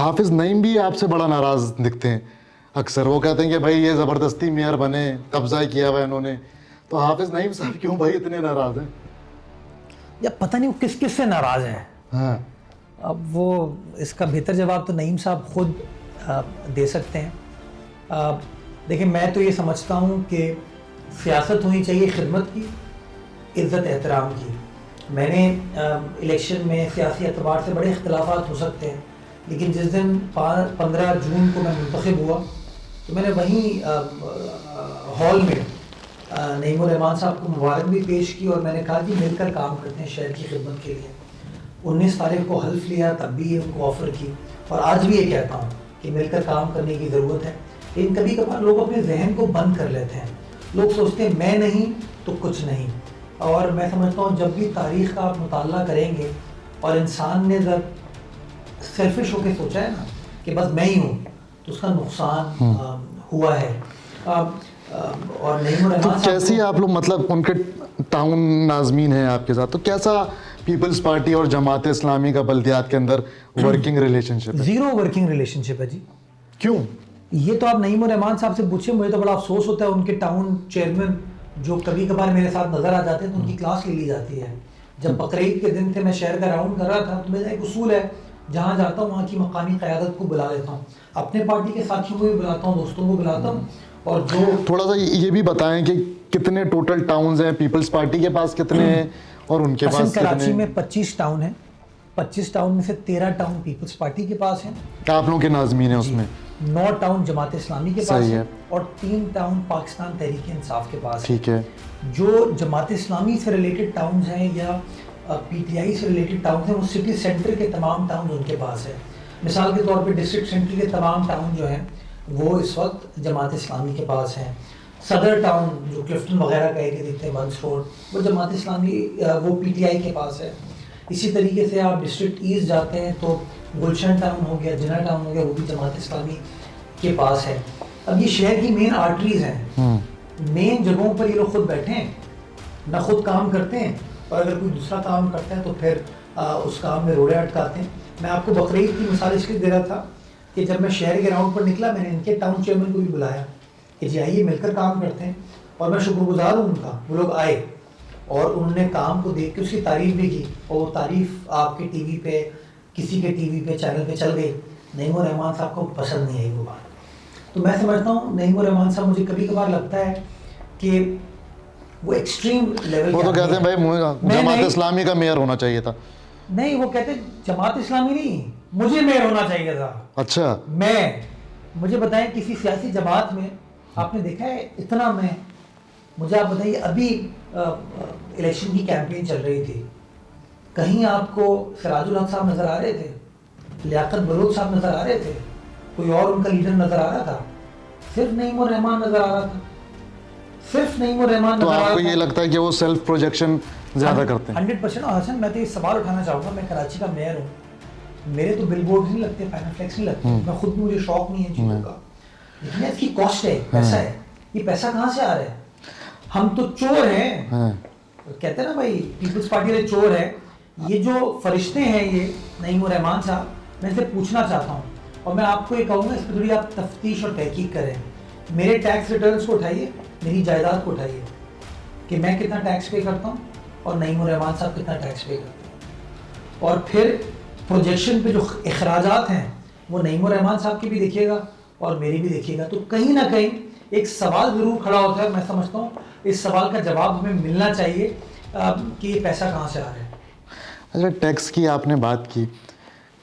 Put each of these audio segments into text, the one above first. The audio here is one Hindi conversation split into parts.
हाफिज नईम भी आपसे बड़ा नाराज दिखते हैं अक्सर। वो कहते हैं कि भाई ये ज़बरदस्ती मेयर बने, कब्जा किया हुआ इन्होंने। तो हाफिज नईम साहब क्यों भाई इतने नाराज हैं? या पता नहीं वो किस किस से नाराज हैं। हाँ, अब वो इसका बेहतर जवाब तो नईम साहब खुद दे सकते हैं। देखिए, मैं तो ये समझता हूँ कि सियासत होनी चाहिए खिदमत की, इज़्ज़त एहतराम की। मैंने इलेक्शन में सियासी एतबार से बड़े इख्तलाफात हो सकते हैं, लेकिन जिस दिन 15 जून को मैं मुंतखब हुआ तो मैंने वहीं हॉल में नईम उर रहमान साहब को मुबारक भी पेश की और मैंने कहा कि मिलकर काम करते हैं शहर की खिदमत के लिए। 19 तारीख को हल्फ लिया, तब भी ये उनको ऑफ़र की और आज भी ये कहता हूँ कि मिलकर काम करने की ज़रूरत है। लेकिन कभी कभार लोग अपने जहन को बंद कर लेते हैं। लोग सोचते हैं मैं नहीं तो कुछ नहीं। और मैं समझता हूँ जब भी तारीख़ का आप मुताला करेंगे और इंसान ने जब सेल्फिश होकर सोचा है ना कि बस मैं ही हूँ, तो उसका नुकसान हुआ है। और नईम तो कैसी आप लोग, मतलब उनके टाउन नाजमीन हैं आपके साथ, तो कैसा पीपल्स पार्टी और जमात इस्लामी का बल्दियात के अंदर वर्किंग रिलेशनशिप है? ज़ीरो वर्किंग रिलेशनशिप है जी। क्यों? ये तो आप नईम उर रहमान साहब से पूछिए। मुझे तो बड़ा अफसोस होता है, उनके टाउन चेयरमैन जो कभी कभार मेरे साथ नज़र आ जाते हैं तो उनकी क्लास ले ली जाती है। जब बकरीद के दिन थे, मैं शहर का राउंड कर रहा था, तो मेरा एक उसूल है, जहाँ जाता हूँ वहाँ की मकामी क़यादत को बुला लेता हूँ, अपने पार्टी के साथियों को भी बुलाता हूँ, दोस्तों को बुलाता हूँ। और जो थोड़ा सा ये भी बताएं कि कितने टोटल टाउन्स हैं पीपल्स पार्टी के पास, कितने हैं और उनके पास कराची कितने? में 25 टाउन हैं। 25 टाउन में से 13 टाउन पीपल्स पार्टी के पास हैं। आप लोगों के नाजमीन है उसमें? 9 टाउन जमात इस्लामी के पास सही है है। और 3 टाउन पाकिस्तान तहरीक इंसाफ के पास है। ठीक है। जो जमात इस्लामी से रिलेटेड टाउन हैं या पीटीआई से रिलेटेड टाउन हैं, वो सिटी सेंटर के तमाम टाउन उनके पास है। मिसाल के तौर पे डिस्ट्रिक्ट सेंटर के तमाम टाउन जो हैं वो इस वक्त जमात इस्लामी के पास हैं। सदर टाउन जो क्लिफ्टन वगैरह का एरिया देखते हैं, बंस रोड, वो जमात इस्लामी वो पीटीआई के पास है। इसी तरीके से आप डिस्ट्रिक्ट ईस्ट जाते हैं तो गुलशन टाउन हो गया, जिना टाउन हो गया, वो भी जमात इस्लामी के पास है। अब ये शहर की मेन आर्टरीज हैं, मेन जगहों पर ये लोग खुद बैठे हैं, ना खुद काम करते हैं और अगर कोई दूसरा काम करता है तो फिर उस काम में रोड़े अटकाते हैं। मैं आपको बकरीद की मिसाल इसलिए दे रहा था कि जब मैं शहर के राउंड पर निकला, मैंने इनके टाउन चेयरमैन को भी बुलाया कि जी आइए मिलकर काम करते हैं, और मैं शुक्रगुजार हूँ उनका। वो लोग आए और उन्होंने काम को देख के उसकी तारीफ भी की, और वो तारीफ आपके टीवी पे, किसी के टीवी पे, चैनल पे चल गई। नईम उर रहमान साहब को पसंद नहीं आई वो बात। तो मैं समझता हूँ नईम उर रहमान साहब, मुझे कभी कभार लगता है कि वो एक्सट्रीम लेवल, वो तो कहते हैं भाई जमात इस्लामी का मेयर होना चाहिए था। नहीं, वो कहते जमात इस्लामी नहीं, मुझे मेयर होना चाहिए था। अच्छा, मुझे बताएं किसी सियासी जमात में आपने देखा है इतना? मुझे आप बताइए, अभी इलेक्शन की कैंपेन चल रही थी, कहीं आपको सिराजुल हक साहब नजर आ रहे थे, लियाकत बलोच साहब नजर आ रहे थे, कोई और उनका लीडर नजर आ रहा था? सिर्फ नईम उर रहमान नजर आ रहा था, सिर्फ नईम उर रहमान तो नजर आ रहा था। आपको ये लगता है कि वो सेल्फ प्रोजेक्शन ज्यादा करते हैं? 100%। और हसन, मैं तो ये सवाल उठाना चाहूँगा, मैं कराची का मेयर हूँ, मेरे तो बिलबोर्ड नहीं लगते, पैनाफ्लेक्स नहीं लगते, मैं खुद, मुझे शौक नहीं है चीज़ों का, लेकिन इसकी कॉस्ट है, पैसा है। ये पैसा कहाँ से आ रहा है? हम तो चोर हैं। कहते हैं ना भाई, पीपल्स पार्टी के चोर है। ये जो फरिश्ते हैं ये नईम उर रहमान साहब, मैं इनसे पूछना चाहता हूँ और मैं आपको ये कहूँगा, इस पर थोड़ी आप तफ्तीश और तहकीक करें। मेरे टैक्स रिटर्न्स को उठाइए, मेरी जायदाद को उठाइए कि मैं कितना टैक्स पे करता हूँ और नईम उर रहमान साहब कितना टैक्स पे करते हैं, और फिर प्रोजेक्शन पे जो अखराजात हैं वो नईम उर रहमान साहब की भी देखिएगा और मेरी भी देखिएगा। तो कहीं ना कहीं एक सवाल ज़रूर खड़ा होता है। मैं समझता हूँ इस सवाल का जवाब हमें मिलना चाहिए कि ये पैसा कहाँ से आ रहा है। अच्छा, टैक्स की आपने बात की,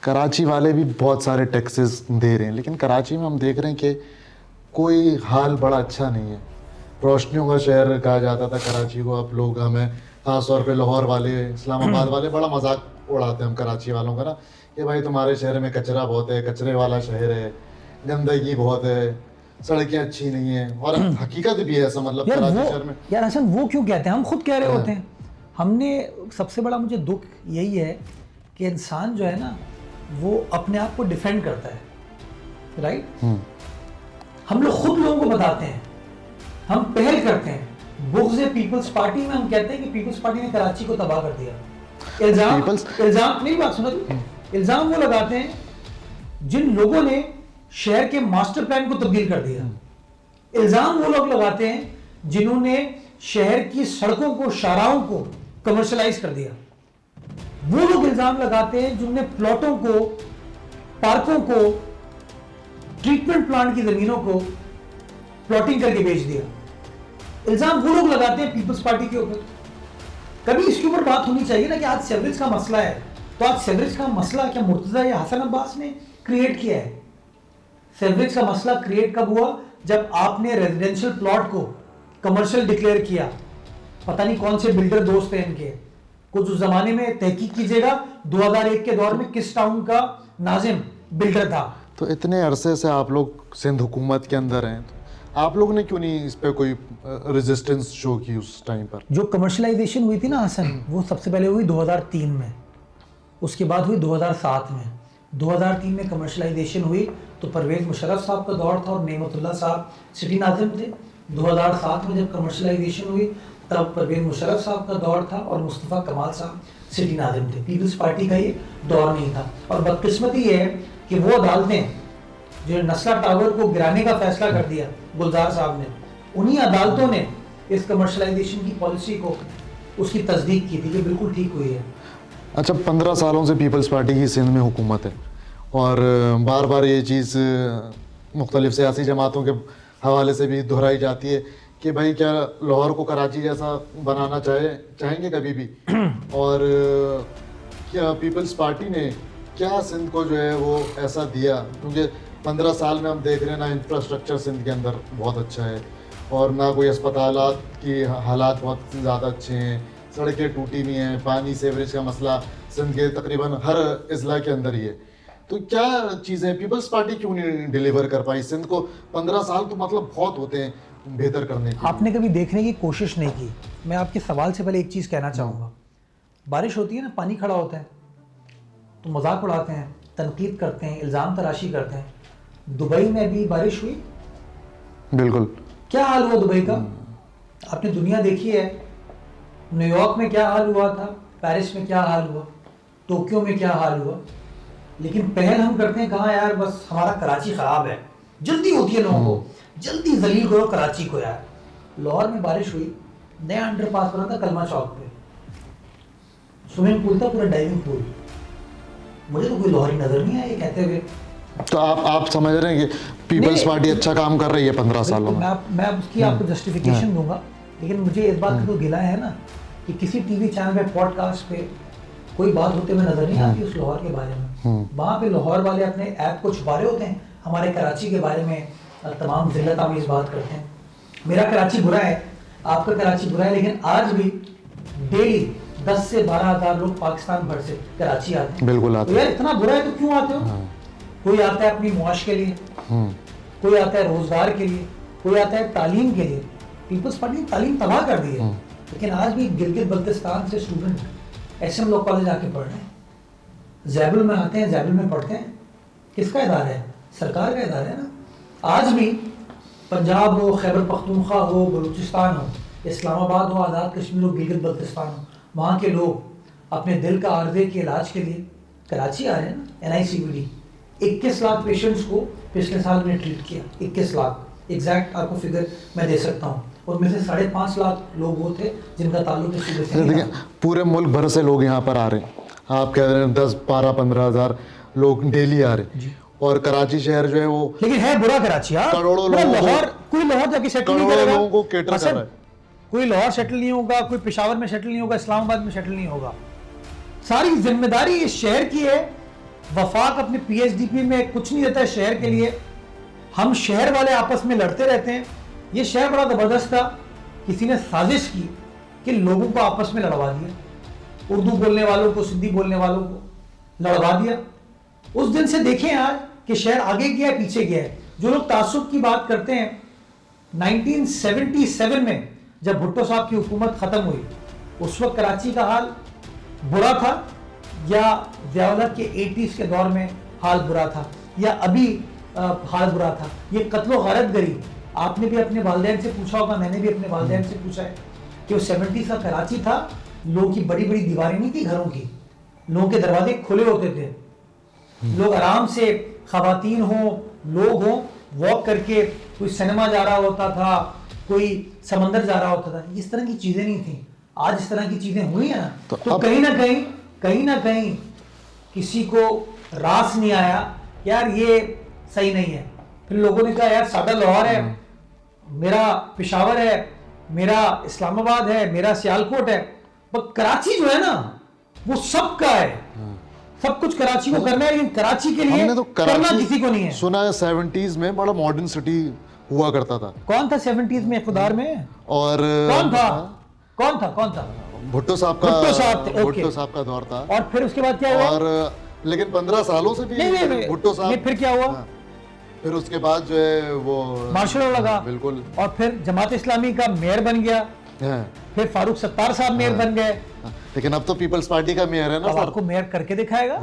कराची वाले भी बहुत सारे टैक्सेस दे रहे हैं, लेकिन कराची में हम देख रहे हैं कि कोई हाल बड़ा अच्छा नहीं है। रोशनियों का शहर कहा जाता था कराची को, अब लोग हमें ख़ास तौर पे लाहौर वाले, इस्लामाबाद वाले बड़ा मजाक उड़ाते हैं हम कराची वालों का ना, कि भाई तुम्हारे शहर में कचरा बहुत है, कचरे वाला शहर है, गंदगी बहुत है, सड़कें अच्छी नहीं है। और हकीकत भी है ऐसा, मतलब कराची शहर में। यार हसन, वो क्यों कहते हैं? हम खुद कह रहे होते हैं। हमने, सबसे बड़ा मुझे दुख यही है कि इंसान जो है ना, वो अपने आप को डिफेंड करता है, राइट? हम लोग खुद लोगों को बताते हैं, हम पहल करते हैं। बुग़्ज़ पीपल्स पार्टी में हम कहते हैं कि पीपल्स पार्टी ने कराची को तबाह कर दिया। इल्ज़ाम नहीं, बात सुनो, इल्ज़ाम वो लगाते हैं जिन लोगों ने शहर के मास्टर प्लान को तब्दील कर दिया। इल्जाम वो लोग लगाते हैं जिन्होंने शहर की सड़कों को, शाहराहों को कमर्शलाइज कर दिया। वो लोग इल्जाम लगाते हैं जिन्होंने प्लॉटों को, पार्कों को, ट्रीटमेंट प्लांट की जमीनों को प्लॉटिंग करके बेच दिया। इल्जाम वो लोग लगाते हैं पीपल्स पार्टी के ऊपर। कभी इसके ऊपर बात होनी चाहिए ना कि आज सेवरेज का मसला है, तो आज सेवरेज का मसला क्या मुर्तजा या हसन अब्बास ने क्रिएट किया है? सेवरेज का मसला क्रिएट कब हुआ? जब आपने रेजिडेंशियल प्लॉट को कमर्शियल डिक्लेयर किया। पता नहीं कौन से बिल्डर दोस्त हैं इनके, कुछ उस जमाने में तहकीक कीजिएगा 2001 के दौर में किस टाउन का नाजिम बिल्डर था। तो इतने अरसे से आप लोग सिंध हुकूमत के अंदर हैं, तो आप लोग ने क्यों नहीं इस पे कोई रेजिस्टेंस शो की उस टाइम पर? जो कमर्शलाइजेशन हुई थी ना हसन, वो सबसे पहले हुई 2003 में, उसके बाद हुई 2007 में। 2003 में कमर्शलाइजेशन हुई तो परवेज मुशर्रफ साहब का दौर था और नेमतुल्लाह साहब सिटी नाज़िम थे। 2007 में जब कमर्शलाइजेशन हुई तब परवेज मुशर्रफ साहब का दौर था और मुस्तफ़ा कमाल साहब सिटी नाज़िम थे। पीपल्स पार्टी का ये दौर नहीं था। और बदकिस्मती ये है कि वो अदालतें जो नस्ला टावर को गिराने का फैसला कर दिया गुलजार साहब ने, उन्हीं अदालतों ने इस कमर्शलाइजेशन की पॉलिसी को उसकी तस्दीक की थी कि बिल्कुल ठीक हुई है। अच्छा, 15 सालों से पीपल्स पार्टी की सिंध में हुकूमत है और बार बार ये चीज़ मुख्तलिफ सियासी जमातों के हवाले से भी दोहराई जाती है कि भाई क्या लाहौर को कराची जैसा बनाना चाहेंगे कभी भी? और क्या पीपल्स पार्टी ने क्या सिंध को जो है वो ऐसा दिया? क्योंकि 15 साल में हम देख रहे हैं ना, इंफ्रास्ट्रक्चर सिंध के अंदर बहुत अच्छा है और ना कोई अस्पतालात की हालात बहुत ज़्यादा अच्छे हैं, सड़कें टूटी हुई हैं, पानी सीवरेज का मसला सिंध के तकरीबन हर अजला के अंदर ही है। तो क्या चीज़ें पीपल्स पार्टी क्यों नहीं डिलीवर कर पाई? सिंध को 15 साल तो मतलब बहुत होते हैं बेहतर करने की। आपने कभी देखने की कोशिश नहीं की। मैं आपके सवाल से पहले एक चीज़ कहना चाहूँगा। बारिश होती है ना, पानी खड़ा होता है तो मजाक उड़ाते हैं, तनकीद करते हैं, इल्ज़ाम तराशी करते हैं। दुबई में भी बारिश हुई, बिल्कुल। क्या हाल हुआ दुबई का? आपने दुनिया देखी है। न्यूयॉर्क में क्या हाल हुआ था, पेरिस में क्या हाल हुआ, टोक्यो में क्या हाल हुआ। लेकिन पहल हम करते हैं कहाँ यार, बस हमारा कराची ख़राब है, जल्दी होती है लोगों को, जल्दी जलील करो कराची को यार। लाहौर में बारिश हुई, नया अंडरपास बना था कलमा चौक पे, स्विमिंग पूल था, पूरा डाइविंग पूल। मुझे तो कोई लाहौरी नजर नहीं आया ये कहते हुए। तो आप समझ रहे हैं कि पीपल्स पार्टी अच्छा काम कर रही है 15 सालों में? मैं उसकी आपको जस्टिफिकेशन दूंगा, लेकिन मुझे इस बात का तो गिला है ना कि किसी टीवी चैनल पे, पॉडकास्ट पे कोई बात होते हुए नजर नहीं आती उस लाहौर के बारे में। वहाँ पे लाहौर वाले अपने ऐप को छुपा रहे होते हैं, हमारे कराची के बारे में तमाम जिल्लत आमीज़ बात करते हैं। मेरा कराची बुरा है, आपका कराची बुरा है, लेकिन आज भी डेली 10 से 12 हज़ार लोग पाकिस्तान भर से कराची आते हैं। बिल्कुल आते हैं। तो यार इतना बुरा है तो क्यों आते हो? कोई आता है अपनी मुआश के लिए, कोई आता है रोजगार के लिए, कोई आता है तालीम के लिए। पीपल्स पार्टी ने तालीम तबाह कर दी है, लेकिन आज भी गिलगित बल्तिस्तान से स्टूडेंट SM लॉ कॉलेज आके पढ़ रहे हैं, जैबुल में आते हैं, जैबुल में पढ़ते हैं। किसका इदारा है? सरकार का इदारा है ना। आज भी पंजाब हो, खैबर पख्तूनख्वा हो, बलूचिस्तान हो, इस्लामाबाद हो, आज़ाद कश्मीर हो, गिलगित बल्तिस्तान हो, वहाँ के लोग अपने दिल का आर्जे के इलाज के लिए कराची आ रहे हैं ना। NICVD 21 लाख पेशेंट्स को पिछले साल में ट्रीट किया। 21 लाख एग्जैक्ट आपको फिगर मैं दे सकता हूँ। उनमें से 5.5 लाख लोग वो थे जिनका ताल्लुक इस सूबे से देखिए, पूरे मुल्क भर से लोग यहाँ पर आ रहे हैं। आप कह रहे हैं 10, 12, 15 हज़ार लोग डेली आ रहे हैं और कराची शहर जो है वो, लेकिन है बुरा कराची यार। करोड़ों लोगों कोई लाहौर जाके सेटल नहीं करोड़ों करेगा, लोगों को केटर कर रहा है। कोई लाहौर सेटल नहीं होगा, कोई पेशावर में सेटल नहीं होगा, इस्लामाबाद में सेटल नहीं होगा। सारी जिम्मेदारी इस शहर की है। वफाक अपने PHDP में कुछ नहीं देता है शहर के लिए। हम शहर वाले आपस में लड़ते रहते हैं। ये शहर बड़ा ज़बरदस्त था, किसी ने साजिश की कि लोगों को आपस में लड़वा दिया, उर्दू बोलने वालों को, सिंधी बोलने वालों को लड़वा दिया। उस दिन से देखें आज कि शहर आगे गया है, पीछे गया है। जो लोग तासुब की बात करते हैं, 1977 में जब भुट्टो साहब की हुकूमत ख़त्म हुई, उस वक्त कराची का हाल बुरा था या ज़ियाउल के 80s के दौर में हाल बुरा था या अभी हाल बुरा था? ये कत्लो गारत गरी आपने भी अपने वालिदैन से पूछा होगा, मैंने भी अपने वालिदैन से पूछा है कि वो 70s का कराची था। लोगों की बड़ी बड़ी दीवारें नहीं थी घरों की, लोगों के दरवाजे खुले होते थे, लोग आराम से खवातीन हो, लोग हो, वॉक करके कोई सिनेमा जा रहा होता था, कोई समंदर जा रहा होता था। इस तरह की चीजें नहीं थी। आज इस तरह की चीजें हुई है ना, तो तो अब- कहीं ना कहीं किसी को रास नहीं आया, यार ये सही नहीं है। फिर लोगों ने कहा यार साडा लाहौर है, मेरा पेशावर है, मेरा इस्लामाबाद है, मेरा सियालकोट है, पर कराची जो है ना वो सबका है। सब कुछ कराची को करना है, लेकिन कराची के लिए हमने तो करना कराची किसी को नहीं है। सुना है 70s में बड़ा मॉडर्न सिटी हुआ करता था। कौन था 70s में खुदार में? और कौन था? कौन था? भुट्टो साहब का भुट्टो साहब थे, ओके। भुट्टो साहब का दौर था। और फिर उसके बाद क्या हुआ? और लेकिन 15 सालों से भी नहीं, भुट्टो साहब नहीं, फिर क्या हुआ? हाँ, फिर उसके बाद जो है वो मार्शल लॉ लगा, बिल्कुल और फिर जमात इस्लामी का मेयर बन गया, है। फिर फारूक सत्तार साहब मेयर बन गए। लेकिन अब तो पीपल्स पार्टी का मेयर है ना अब सर। आपको मेयर करके दिखाएगा।